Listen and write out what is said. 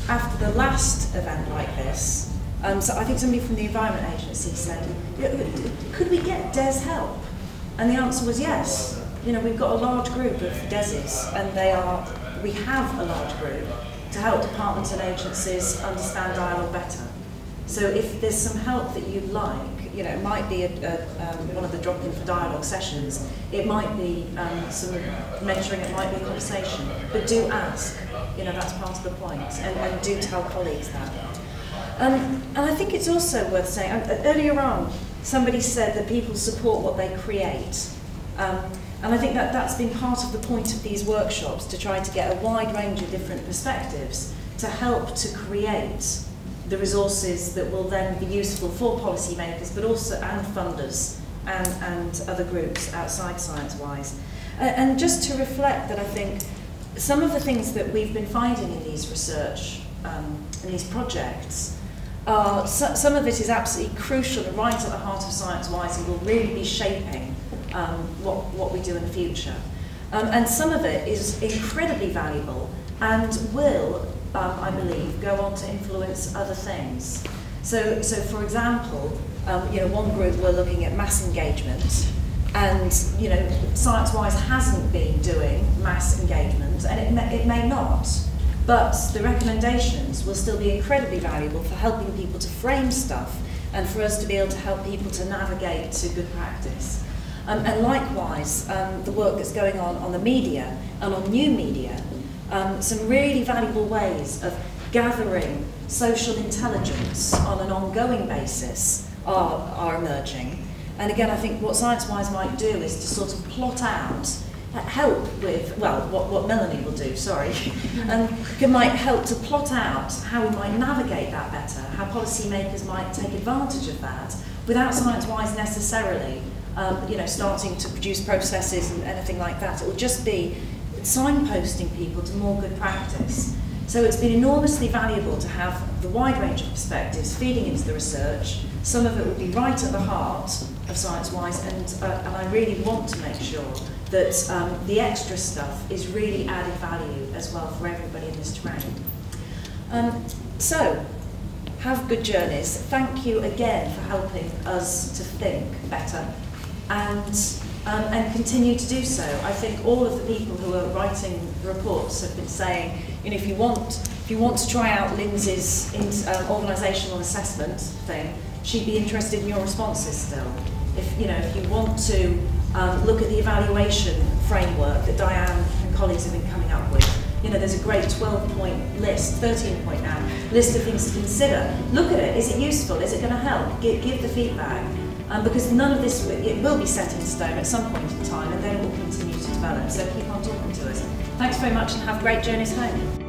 after the last event like this, so I think somebody from the Environment Agency said, could we get DES help? And the answer was yes. You know, we've got a large group of DESs, and we have a large group to help departments and agencies understand dialogue better. So if there's some help that you'd like, you know, it might be one of the drop-in for dialogue sessions, it might be some mentoring, it might be a conversation, but do ask. You know, that's part of the point, and do tell colleagues that. And I think it's also worth saying, earlier on, somebody said that people support what they create. And I think that that's been part of the point of these workshops, to try to get a wide range of different perspectives to help to create the resources that will then be useful for policymakers, but also and funders and other groups outside Sciencewise. And just to reflect that, I think some of the things that we've been finding in these research, in these projects, some of it is absolutely crucial and right at the heart of Sciencewise, and will really be shaping what we do in the future. And some of it is incredibly valuable and will, I believe, go on to influence other things. So for example, you know, one group were looking at mass engagement, and you know, Sciencewise hasn't been doing mass engagement, and it may not, but the recommendations will still be incredibly valuable for helping people to frame stuff, and for us to be able to help people to navigate to good practice. And likewise, the work that's going on the media and on new media, some really valuable ways of gathering social intelligence on an ongoing basis are emerging. And again, I think what Sciencewise might do is to sort of plot out, help with, well, what Melanie will do, sorry, might help to plot out how we might navigate that better, how policymakers might take advantage of that, without Sciencewise necessarily you know, starting to produce processes and anything like that. It will just be signposting people to more good practice. So it's been enormously valuable to have the wide range of perspectives feeding into the research. Some of it will be right at the heart of Sciencewise, and I really want to make sure that the extra stuff is really added value as well for everybody in this terrain. So, have good journeys. Thank you again for helping us to think better, and continue to do so. I think all of the people who are writing the reports have been saying, you know, if you want to try out Lindsay's organisational assessment thing, she'd be interested in your responses still. If you want to look at the evaluation framework that Diane and colleagues have been coming up with, you know, there's a great 12-point list, 13-point now, list of things to consider. Look at it. Is it useful? Is it going to help? Give the feedback. Because none of this, it will be set in stone at some point in time, and then it will continue to develop. So keep on talking to us. Thanks very much, and have great journeys home.